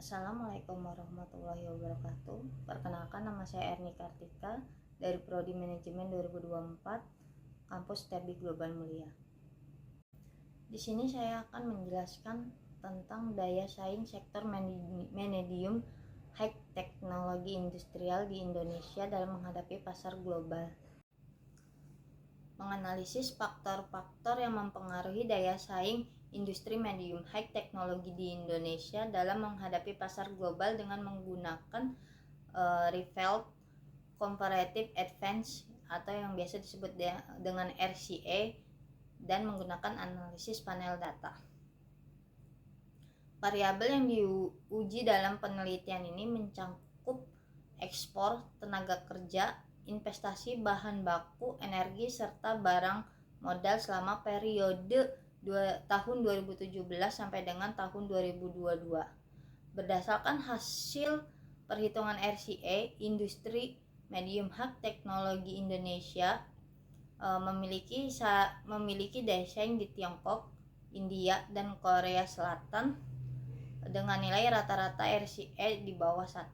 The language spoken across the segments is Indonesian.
Assalamualaikum warahmatullahi wabarakatuh. Perkenalkan, nama saya Erni Kartika dari Prodi Manajemen 2024, Kampus TEBI Global Mulia. Di sini saya akan menjelaskan tentang daya saing sektor medium high teknologi industrial di Indonesia dalam menghadapi pasar global. Menganalisis faktor-faktor yang mempengaruhi daya saing industri medium high teknologi di Indonesia dalam menghadapi pasar global dengan menggunakan Revealed Comparative Advance atau yang biasa disebut dengan RCA dan menggunakan analisis panel data. Variabel yang diuji dalam penelitian ini mencakup ekspor, tenaga kerja, investasi bahan baku, energi, serta barang modal selama periode tahun 2017 sampai dengan tahun 2022. Berdasarkan hasil perhitungan RCA, industri medium high teknologi Indonesia memiliki daya saing di Tiongkok, India, dan Korea Selatan dengan nilai rata-rata RCA di bawah 1.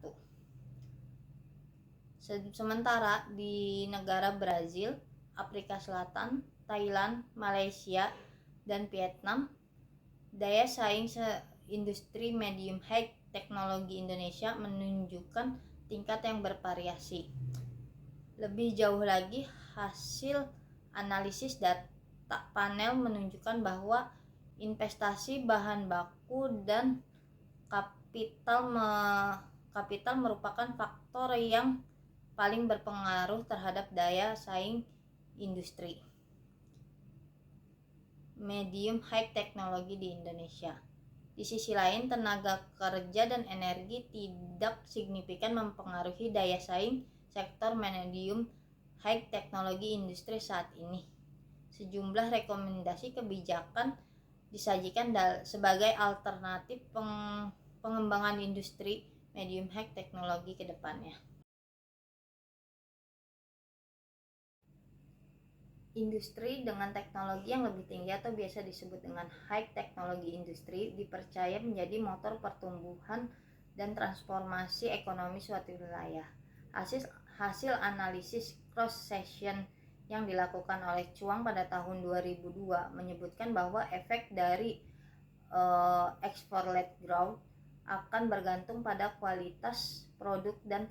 Sementara di negara Brazil, Afrika Selatan, Thailand, Malaysia, dan Vietnam, daya saing industri medium high teknologi Indonesia menunjukkan tingkat yang bervariasi. Lebih jauh lagi, hasil analisis data panel menunjukkan bahwa investasi bahan baku dan kapital merupakan faktor yang paling berpengaruh terhadap daya saing industri medium high teknologi di Indonesia. Di sisi lain, tenaga kerja dan energi tidak signifikan mempengaruhi daya saing sektor medium high teknologi industri saat ini. Sejumlah rekomendasi kebijakan disajikan sebagai alternatif pengembangan industri medium high teknologi ke depannya. Industri dengan teknologi yang lebih tinggi atau biasa disebut dengan high teknologi industri dipercaya menjadi motor pertumbuhan dan transformasi ekonomi suatu wilayah. Hasil analisis cross section yang dilakukan oleh Chuang pada tahun 2002 menyebutkan bahwa efek dari export-led growth akan bergantung pada kualitas produk dan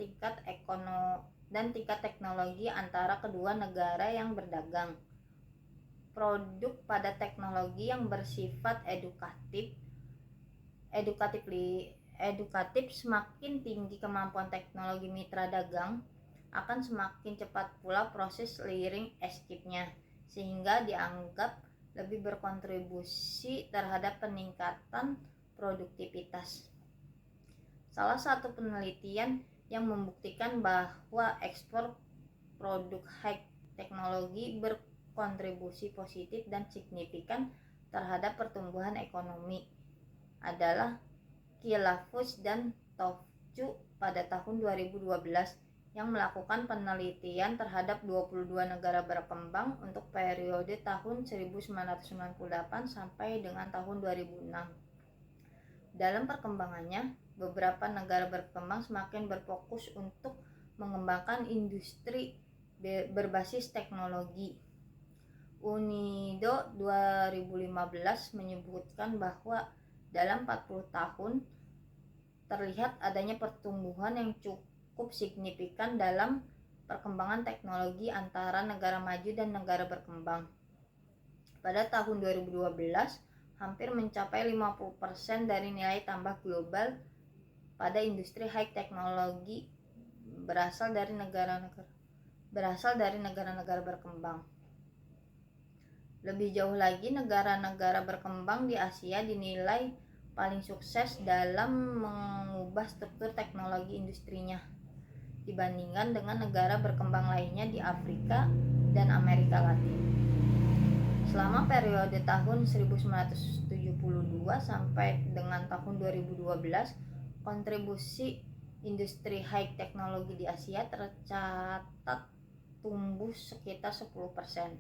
tingkat teknologi antara kedua negara yang berdagang. Produk pada teknologi yang bersifat edukatif, semakin tinggi kemampuan teknologi mitra dagang, akan semakin cepat pula proses layering escape-nya, sehingga dianggap lebih berkontribusi terhadap peningkatan produktivitas. Salah satu penelitian yang membuktikan bahwa ekspor produk high teknologi berkontribusi positif dan signifikan terhadap pertumbuhan ekonomi adalah Kilafus dan Tofcu pada tahun 2012 yang melakukan penelitian terhadap 22 negara berkembang untuk periode tahun 1998 sampai dengan tahun 2006. Dalam perkembangannya, beberapa negara berkembang semakin berfokus untuk mengembangkan industri berbasis teknologi. UNIDO 2015 menyebutkan bahwa dalam 40 tahun terlihat adanya pertumbuhan yang cukup signifikan dalam perkembangan teknologi antara negara maju dan negara berkembang. Pada tahun 2012, hampir mencapai 50% dari nilai tambah global pada industri high teknologi berasal dari negara-negara berkembang. Lebih jauh lagi, negara-negara berkembang di Asia dinilai paling sukses dalam mengubah struktur teknologi industrinya dibandingkan dengan negara berkembang lainnya di Afrika dan Amerika Latin. Selama periode tahun 1972 sampai dengan tahun 2012, kontribusi industri high teknologi di Asia tercatat tumbuh sekitar 10%.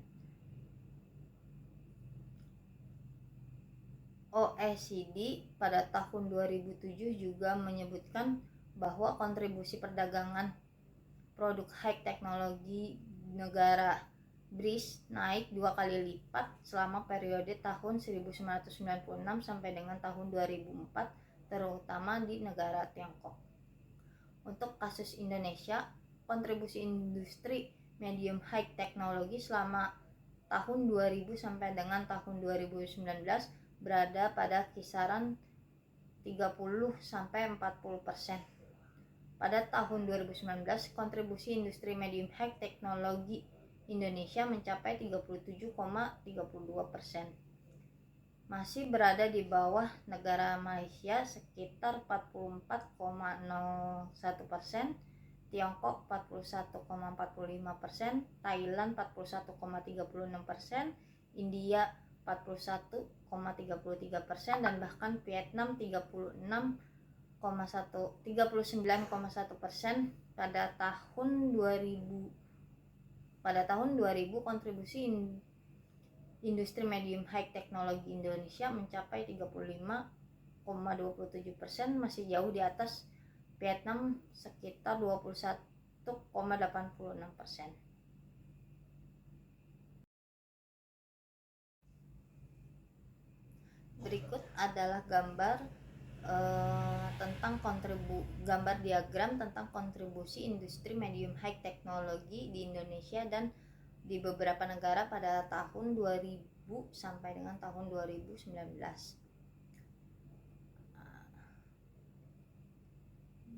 OECD pada tahun 2007 juga menyebutkan bahwa kontribusi perdagangan produk high teknologi negara BRICS naik 2 kali lipat selama periode tahun 1996 sampai dengan tahun 2004, terutama di negara Tiongkok. Untuk kasus Indonesia, kontribusi industri medium high teknologi selama tahun 2000 sampai dengan tahun 2019 berada pada kisaran 30 sampai 40%. Pada tahun 2019, kontribusi industri medium high teknologi Indonesia mencapai 37,32%. Masih berada di bawah negara Malaysia sekitar 44,01%, Tiongkok 41,45%, Thailand 41,36%, India 41,33%, dan bahkan Vietnam 39,1% pada tahun 2000. Pada tahun 2000 kontribusi industri medium high teknologi Indonesia mencapai 35,27%, masih jauh di atas Vietnam sekitar 21,86%. Berikut adalah gambar gambar diagram tentang kontribusi industri medium high teknologi di Indonesia dan di beberapa negara pada tahun 2000 sampai dengan tahun 2019.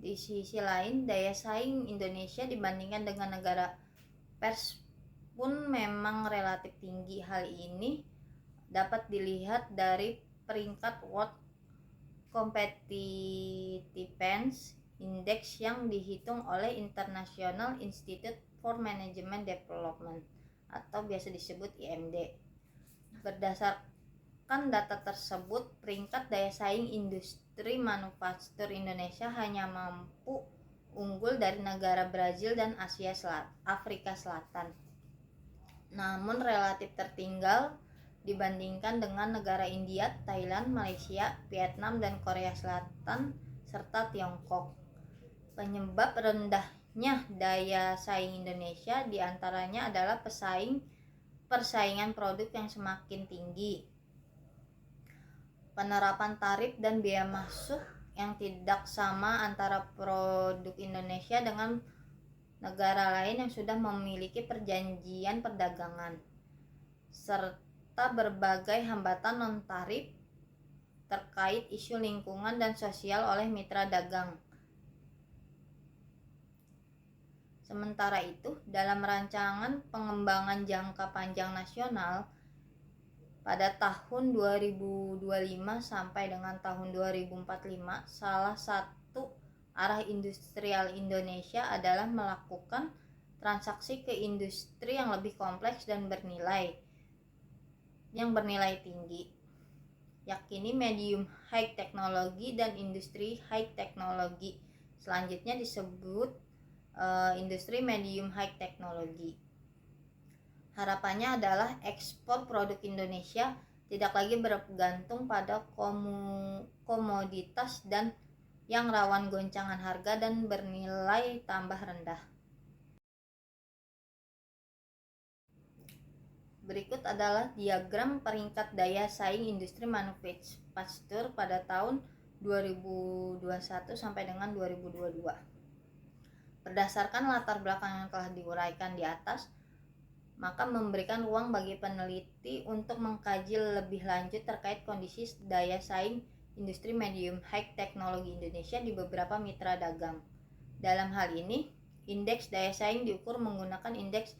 Di sisi lain, daya saing Indonesia dibandingkan dengan negara pers pun memang relatif tinggi. Hal ini dapat dilihat dari peringkat World Competitiveness Index yang dihitung oleh International Institute for Management Development atau biasa disebut IMD. Berdasarkan data tersebut, peringkat daya saing industri manufaktur Indonesia hanya mampu unggul dari negara Brazil dan Afrika Selatan. Namun relatif tertinggal dibandingkan dengan negara India, Thailand, Malaysia, Vietnam, dan Korea Selatan, serta Tiongkok. Penyebab rendahnya daya saing Indonesia diantaranya adalah persaingan produk yang semakin tinggi, penerapan tarif dan biaya masuk yang tidak sama antara produk Indonesia dengan negara lain yang sudah memiliki perjanjian perdagangan, serta berbagai hambatan non-tarif terkait isu lingkungan dan sosial oleh mitra dagang. Sementara itu, dalam rancangan pengembangan jangka panjang nasional pada tahun 2025 sampai dengan tahun 2045, salah satu arah industrial Indonesia adalah melakukan transaksi ke industri yang lebih kompleks dan bernilai tinggi, yakni medium high teknologi dan industri high teknologi. Selanjutnya disebut industri medium high teknologi. Harapannya adalah ekspor produk Indonesia tidak lagi bergantung pada komoditas dan yang rawan goncangan harga dan bernilai tambah rendah. Berikut adalah diagram peringkat daya saing industri manufaktur pada tahun 2021 sampai dengan 2022. Berdasarkan latar belakang yang telah diuraikan di atas, maka memberikan ruang bagi peneliti untuk mengkaji lebih lanjut terkait kondisi daya saing industri medium high teknologi Indonesia di beberapa mitra dagang. Dalam hal ini, indeks daya saing diukur menggunakan indeks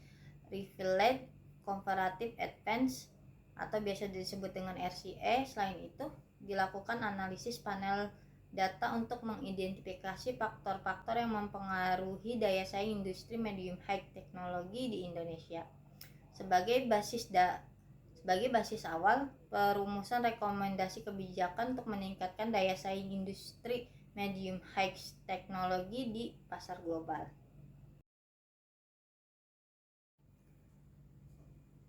Rivaliate Comparative Advance atau biasa disebut dengan RCA. Selain itu, dilakukan analisis panel data untuk mengidentifikasi faktor-faktor yang mempengaruhi daya saing industri medium high teknologi di Indonesia. Sebagai basis awal, perumusan rekomendasi kebijakan untuk meningkatkan daya saing industri medium high teknologi di pasar global.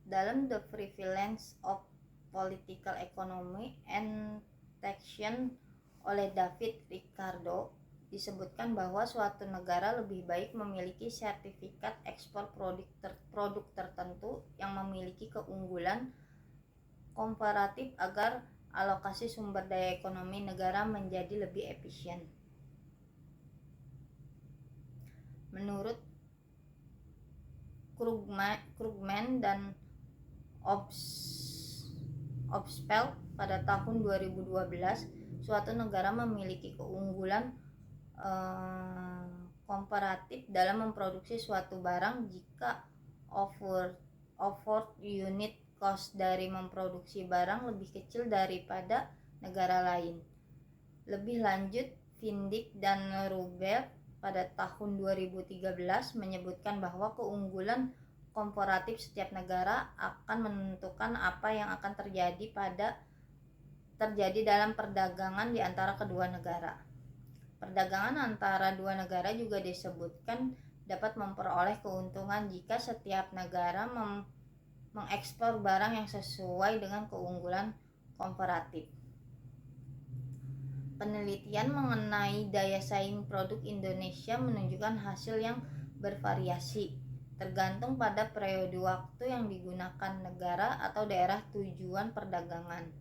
Dalam The Prevalence of Political Economy and Taxation oleh David Ricardo disebutkan bahwa suatu negara lebih baik memiliki sertifikat ekspor produk tertentu yang memiliki keunggulan komparatif agar alokasi sumber daya ekonomi negara menjadi lebih efisien. Menurut Krugman dan Obspel pada tahun 2012, suatu negara memiliki keunggulan komparatif dalam memproduksi suatu barang jika offered unit cost dari memproduksi barang lebih kecil daripada negara lain. Lebih lanjut, Vindic dan Rubel pada tahun 2013 menyebutkan bahwa keunggulan komparatif setiap negara akan menentukan apa yang akan terjadi dalam perdagangan di antara kedua negara. Perdagangan antara dua negara juga disebutkan dapat memperoleh keuntungan jika setiap negara mengekspor barang yang sesuai dengan keunggulan komparatif. Penelitian mengenai daya saing produk Indonesia menunjukkan hasil yang bervariasi, tergantung pada periode waktu yang digunakan negara atau daerah tujuan perdagangan,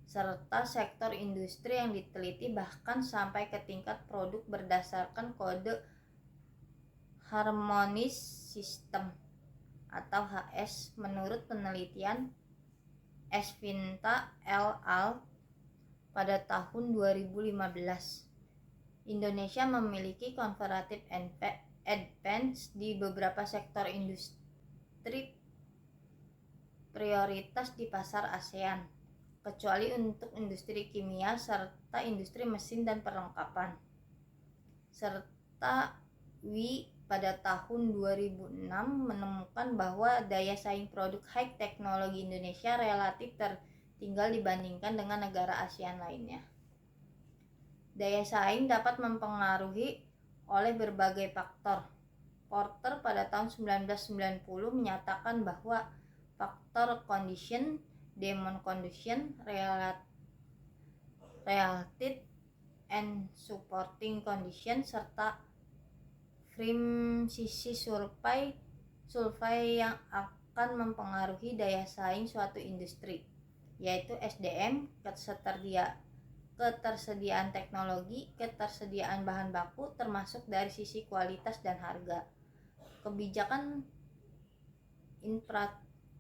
serta sektor industri yang diteliti, bahkan sampai ke tingkat produk berdasarkan kode harmonis sistem atau HS. Menurut penelitian Esvinta et al. Pada tahun 2015, Indonesia memiliki comparative advantage di beberapa sektor industri prioritas di pasar ASEAN, kecuali untuk industri kimia serta industri mesin dan perlengkapan. Serta WI pada tahun 2006 menemukan bahwa daya saing produk high teknologi Indonesia relatif tertinggal dibandingkan dengan negara ASEAN lainnya. Daya saing dapat mempengaruhi oleh berbagai faktor. Porter pada tahun 1990 menyatakan bahwa faktor condition, demand condition, related and supporting condition, serta frame sisi survei yang akan mempengaruhi daya saing suatu industri, yaitu SDM, ketersediaan teknologi, ketersediaan bahan baku, termasuk dari sisi kualitas dan harga, kebijakan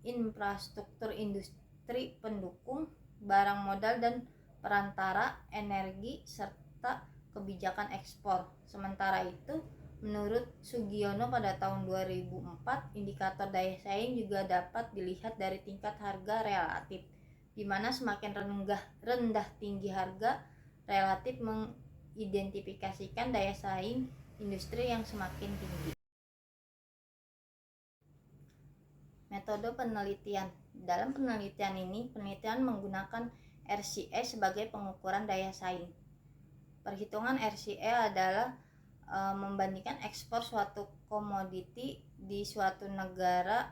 infrastruktur industri pendukung, barang modal dan perantara, energi, serta kebijakan ekspor. Sementara itu, menurut Sugiono pada tahun 2004, indikator daya saing juga dapat dilihat dari tingkat harga relatif, di mana semakin rendah tinggi harga relatif mengidentifikasikan daya saing industri yang semakin tinggi. Metode penelitian. Dalam penelitian ini, penelitian menggunakan RCE sebagai pengukuran daya saing. Perhitungan RCE adalah membandingkan ekspor suatu komoditi di suatu negara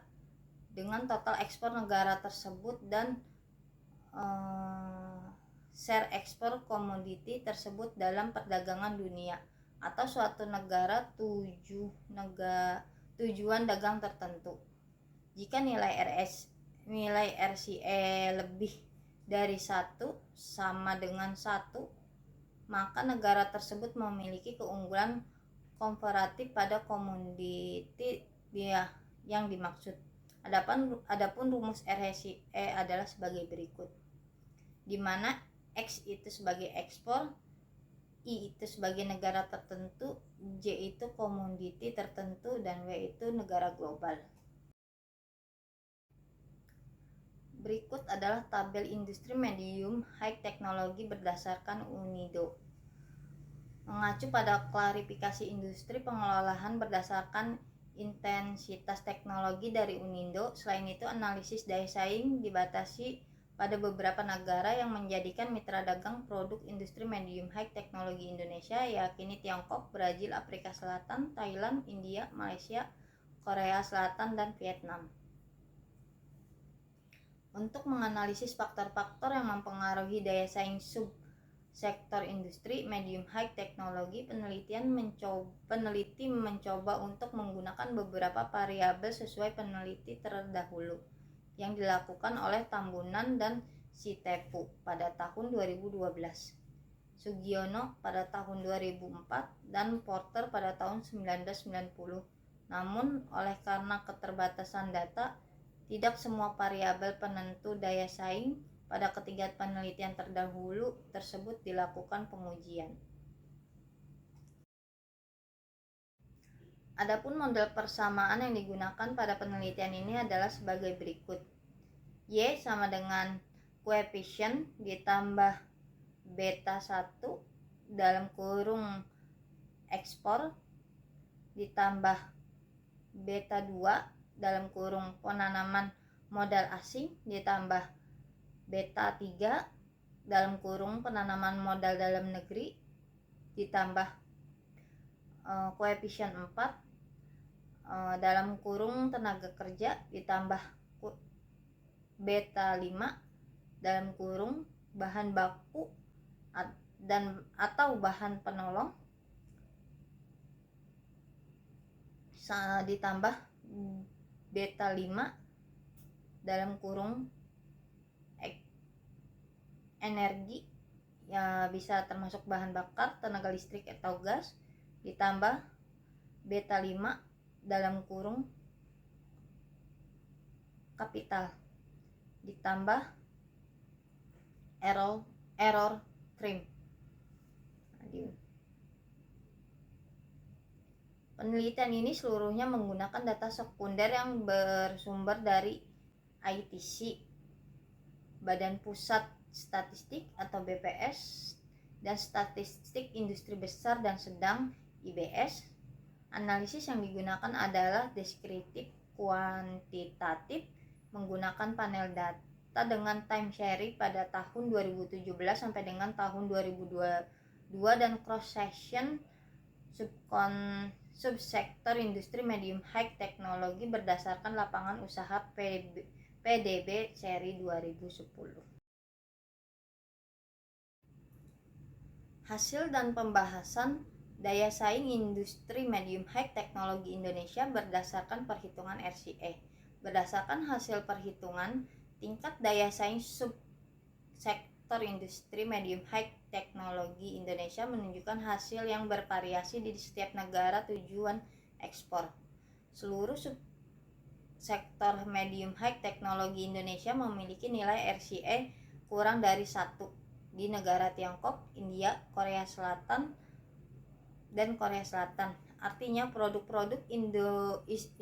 dengan total ekspor negara tersebut dan share ekspor komoditi tersebut dalam perdagangan dunia atau suatu negara tujuan dagang tertentu. Jika nilai RCE lebih dari 1 sama dengan 1, maka negara tersebut memiliki keunggulan komparatif pada komoditi yang dimaksud. Adapun rumus RCE adalah sebagai berikut, di mana X itu sebagai ekspor, I itu sebagai negara tertentu, J itu komoditi tertentu, dan W itu negara global. Berikut adalah tabel industri medium high teknologi berdasarkan UNIDO. Mengacu pada klarifikasi industri pengelolaan berdasarkan intensitas teknologi dari UNIDO. Selain itu, analisis daya saing dibatasi pada beberapa negara yang menjadikan mitra dagang produk industri medium high teknologi Indonesia, yakni Tiongkok, Brazil, Afrika Selatan, Thailand, India, Malaysia, Korea Selatan, dan Vietnam. Untuk menganalisis faktor-faktor yang mempengaruhi daya saing subsektor industri medium high teknologi, peneliti mencoba untuk menggunakan beberapa variabel sesuai peneliti terdahulu yang dilakukan oleh Tambunan dan Sitepu pada tahun 2012, Sugiono pada tahun 2004, dan Porter pada tahun 1990. Namun, karena keterbatasan data, tidak semua variabel penentu daya saing pada ketiga penelitian terdahulu tersebut dilakukan pengujian. Adapun model persamaan yang digunakan pada penelitian ini adalah sebagai berikut. Y sama dengan koefisien ditambah beta 1 dalam kurung ekspor ditambah beta 2 dalam kurung penanaman modal asing ditambah beta 3 dalam kurung penanaman modal dalam negeri ditambah koefisien 4 dalam kurung tenaga kerja ditambah beta 5 dalam kurung bahan baku atau bahan penolong ditambah beta 5 dalam kurung energi ya bisa termasuk bahan bakar, tenaga listrik atau gas ditambah beta 5 dalam kurung kapital ditambah error trim. Penelitian ini seluruhnya menggunakan data sekunder yang bersumber dari ITC, Badan Pusat Statistik atau BPS, dan Statistik Industri Besar dan Sedang IBS. Analisis yang digunakan adalah deskriptif kuantitatif menggunakan panel data dengan time series pada tahun 2017 sampai dengan tahun 2022 dan cross section subsektor industri medium high teknologi berdasarkan lapangan usaha PDB seri 2010. Hasil dan pembahasan daya saing industri medium high teknologi Indonesia berdasarkan perhitungan RCE. Berdasarkan hasil perhitungan, tingkat daya saing subsektor industri medium high teknologi Indonesia menunjukkan hasil yang bervariasi di setiap negara tujuan ekspor. Seluruh subsektor medium high teknologi Indonesia memiliki nilai RCE kurang dari 1 di negara Tiongkok, India, Korea Selatan, dan Korea Selatan. Artinya produk-produk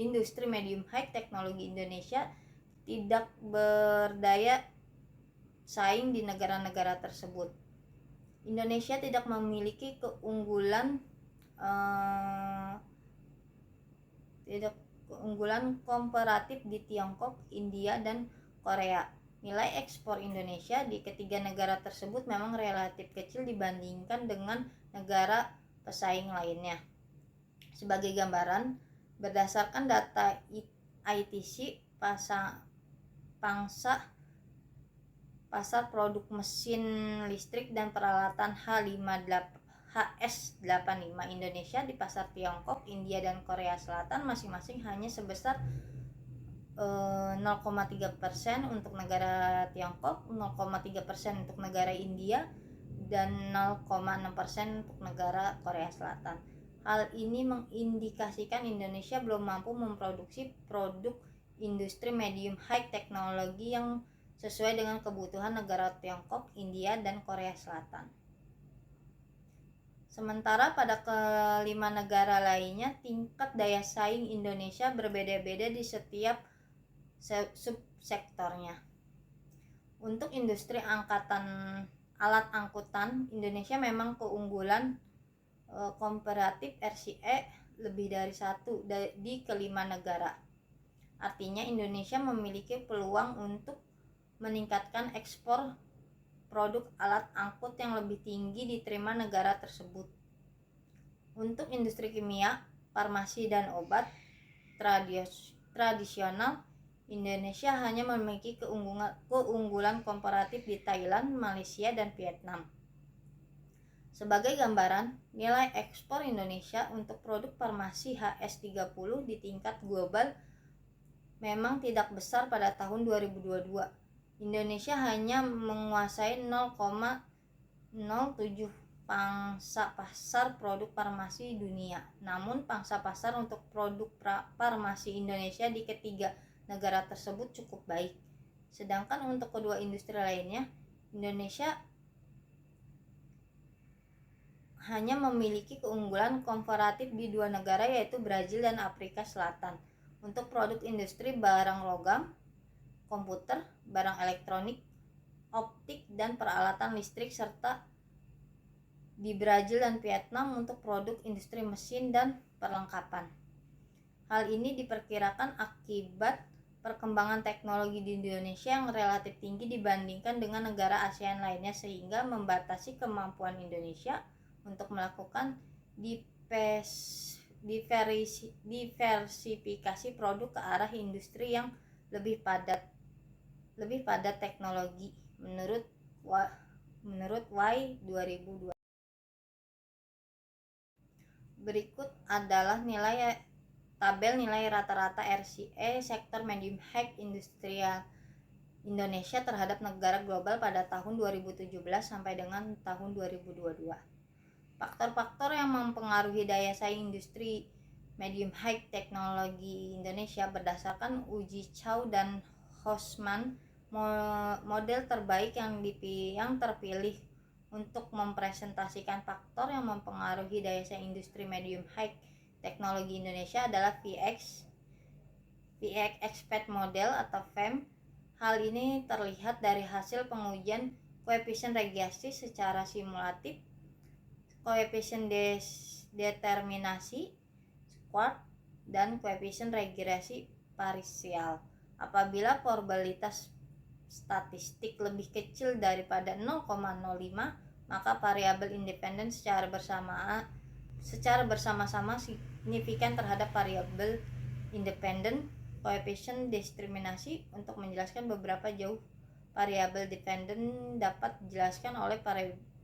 industri medium high teknologi Indonesia tidak berdaya saing di negara-negara tersebut. Indonesia tidak memiliki keunggulan komparatif di Tiongkok, India, dan Korea. Nilai ekspor Indonesia di ketiga negara tersebut memang relatif kecil dibandingkan dengan negara pesaing lainnya. Sebagai gambaran, berdasarkan data ITC, pangsa pasar produk mesin listrik dan peralatan HS85 Indonesia di pasar Tiongkok, India, dan Korea Selatan masing-masing hanya sebesar 0,3% untuk negara Tiongkok, 0,3% untuk negara India, dan 0,6% untuk negara Korea Selatan. Hal ini mengindikasikan Indonesia belum mampu memproduksi produk industri medium high teknologi yang sesuai dengan kebutuhan negara Tiongkok, India, dan Korea Selatan. Sementara pada kelima negara lainnya, tingkat daya saing Indonesia berbeda-beda di setiap subsektornya. Untuk industri alat angkutan, Indonesia memang keunggulan komparatif RCE lebih dari 1 di kelima negara. Artinya Indonesia memiliki peluang untuk meningkatkan ekspor produk alat angkut yang lebih tinggi diterima negara tersebut. Untuk industri kimia, farmasi, dan obat tradisional, Indonesia hanya memiliki keunggulan komparatif di Thailand, Malaysia, dan Vietnam. Sebagai gambaran, nilai ekspor Indonesia untuk produk farmasi HS30 di tingkat global memang tidak besar pada tahun 2022. Indonesia hanya menguasai 0,07 pangsa pasar produk farmasi dunia. Namun pangsa pasar untuk produk farmasi Indonesia di ketiga negara tersebut cukup baik. Sedangkan untuk kedua industri lainnya, Indonesia hanya memiliki keunggulan komparatif di dua negara, yaitu Brazil dan Afrika Selatan. Untuk produk industri barang logam, komputer, barang elektronik, optik, dan peralatan listrik, serta di Brazil dan Vietnam untuk produk industri mesin dan perlengkapan. Hal ini diperkirakan akibat perkembangan teknologi di Indonesia yang relatif tinggi dibandingkan dengan negara ASEAN lainnya, sehingga membatasi kemampuan Indonesia untuk melakukan diversifikasi produk ke arah industri yang lebih padat teknologi menurut Y 2002. Berikut adalah tabel nilai rata-rata RCE sektor medium high industrial Indonesia terhadap negara global pada tahun 2017 sampai dengan tahun 2022. Faktor-faktor yang mempengaruhi daya saing industri medium high teknologi Indonesia berdasarkan uji Chow dan Hosman, model terbaik yang terpilih untuk mempresentasikan faktor yang mempengaruhi daya saing industri medium high teknologi Indonesia adalah VX Expert Model atau FEM. Hal ini terlihat dari hasil pengujian koefisien regresi secara simulatif, koefisien determinasi squared, dan koefisien regresi parsial. Apabila probabilitas statistik lebih kecil daripada 0,05, maka variabel independen secara bersama-sama signifikan terhadap variabel independen. Koefisien diskriminasi untuk menjelaskan beberapa jauh variabel dependen dapat dijelaskan oleh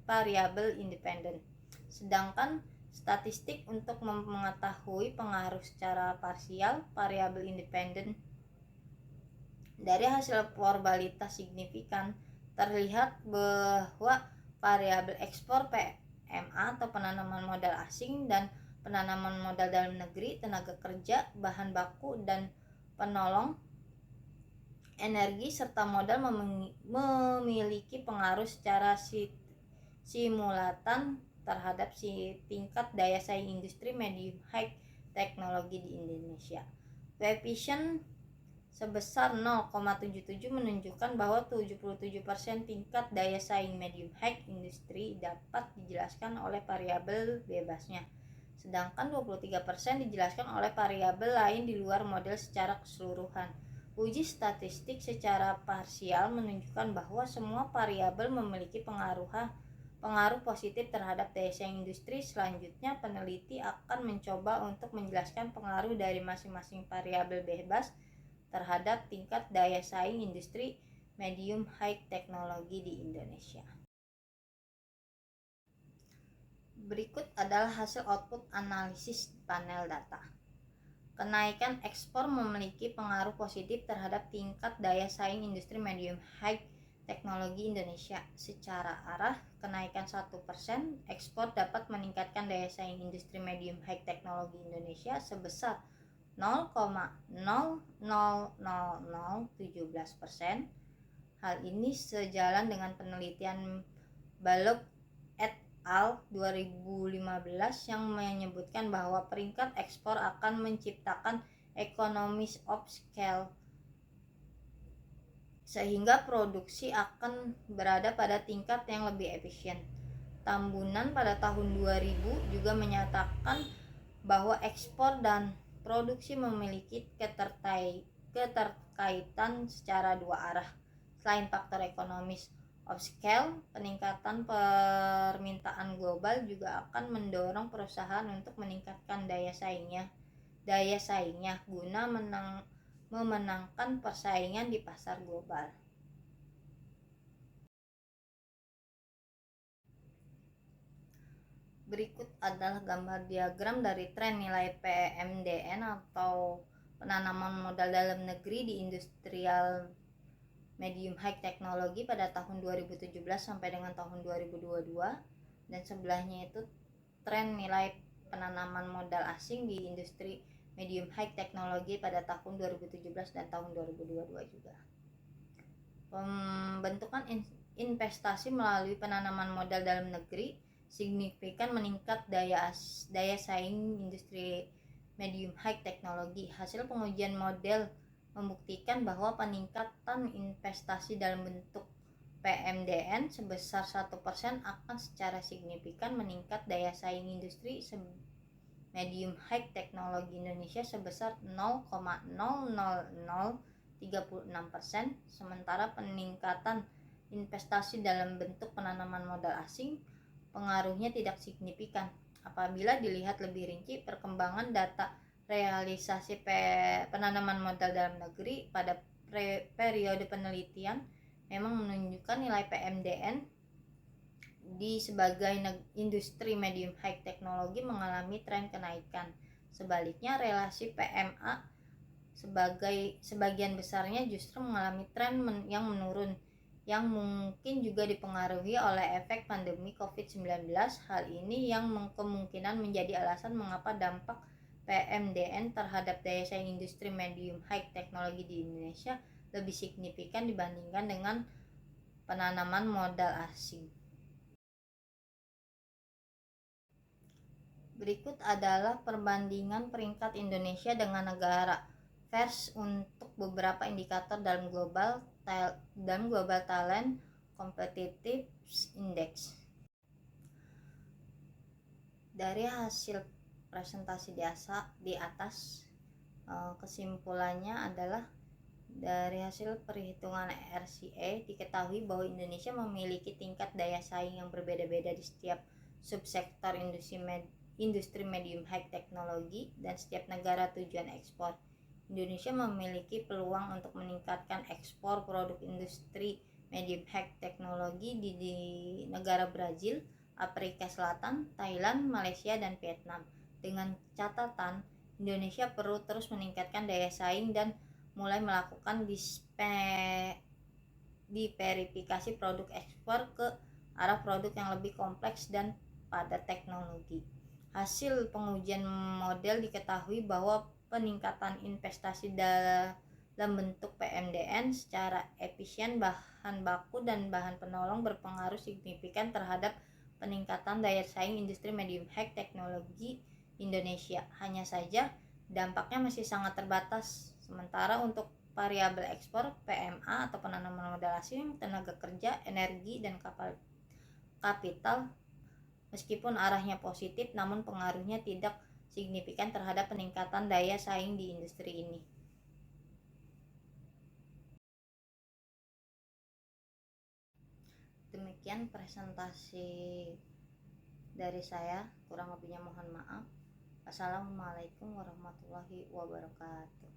variabel independen. Sedangkan statistik untuk mengetahui pengaruh secara parsial variabel independen. Dari hasil probabilitas signifikan terlihat bahwa variabel ekspor PMA atau penanaman modal asing dan penanaman modal dalam negeri, tenaga kerja, bahan baku, dan penolong energi serta modal memiliki pengaruh secara simultan terhadap tingkat daya saing industri medium high teknologi di Indonesia. Koefisien sebesar 0,77 menunjukkan bahwa 77% tingkat daya saing medium high industri dapat dijelaskan oleh variabel bebasnya, sedangkan 23% dijelaskan oleh variabel lain di luar model secara keseluruhan. Uji statistik secara parsial menunjukkan bahwa semua variabel memiliki pengaruh positif terhadap daya saing industri. Selanjutnya, peneliti akan mencoba untuk menjelaskan pengaruh dari masing-masing variabel bebas terhadap tingkat daya saing industri medium high teknologi di Indonesia. Berikut adalah hasil output analisis panel data. Kenaikan ekspor memiliki pengaruh positif terhadap tingkat daya saing industri medium high teknologi Indonesia. Secara arah, kenaikan 1% ekspor dapat meningkatkan daya saing industri medium high teknologi Indonesia sebesar 0,00017%. Hal ini sejalan dengan penelitian Balog et al. 2015 yang menyebutkan bahwa peringkat ekspor akan menciptakan economies of scale sehingga produksi akan berada pada tingkat yang lebih efisien. Tambunan pada tahun 2000 juga menyatakan bahwa ekspor dan produksi memiliki keterkaitan secara dua arah. Selain faktor economies of scale, peningkatan permintaan global juga akan mendorong perusahaan untuk meningkatkan daya saingnya guna memenangkan persaingan di pasar global. Berikut adalah gambar diagram dari tren nilai PMDN atau penanaman modal dalam negeri di industrial medium high teknologi pada tahun 2017 sampai dengan tahun 2022, dan sebelahnya itu tren nilai penanaman modal asing di industri medium high teknologi pada tahun 2017 dan tahun 2022 juga. Pembentukan investasi melalui penanaman modal dalam negeri signifikan meningkat daya saing industri medium high teknologi. Hasil pengujian model membuktikan bahwa peningkatan investasi dalam bentuk PMDN sebesar 1% akan secara signifikan meningkat daya saing industri medium high teknologi Indonesia sebesar 0,00036%, sementara peningkatan investasi dalam bentuk penanaman modal asing pengaruhnya tidak signifikan. Apabila dilihat lebih rinci, perkembangan data realisasi penanaman modal dalam negeri pada periode penelitian memang menunjukkan nilai PMDN di sebagai industri medium high teknologi mengalami tren kenaikan. Sebaliknya, relasi PMA sebagian besarnya justru mengalami tren yang menurun, yang mungkin juga dipengaruhi oleh efek pandemi COVID-19. Hal ini yang kemungkinan menjadi alasan mengapa dampak PMDN terhadap daya saing industri medium high teknologi di Indonesia lebih signifikan dibandingkan dengan penanaman modal asing. Berikut adalah perbandingan peringkat Indonesia dengan negara VERS untuk beberapa indikator dalam Global Talent Competitiveness Index. Dari hasil presentasi di atas, kesimpulannya adalah dari hasil perhitungan RCA diketahui bahwa Indonesia memiliki tingkat daya saing yang berbeda-beda di setiap subsektor industri medium high teknologi dan setiap negara tujuan ekspor. Indonesia memiliki peluang untuk meningkatkan ekspor produk industri medium high teknologi di negara Brazil, Afrika Selatan, Thailand, Malaysia, dan Vietnam. Dengan catatan, Indonesia perlu terus meningkatkan daya saing dan mulai melakukan diverifikasi produk ekspor ke arah produk yang lebih kompleks dan pada teknologi. Hasil pengujian model diketahui bahwa peningkatan investasi dalam bentuk PMDN secara efisien bahan baku dan bahan penolong berpengaruh signifikan terhadap peningkatan daya saing industri medium high teknologi Indonesia. Hanya saja dampaknya masih sangat terbatas. Sementara untuk variabel ekspor PMA atau penanaman modal asing, tenaga kerja, energi, dan kapital, meskipun arahnya positif, namun pengaruhnya tidak signifikan terhadap peningkatan daya saing di industri ini. Demikian presentasi dari saya, kurang lebihnya mohon maaf. Assalamualaikum warahmatullahi wabarakatuh.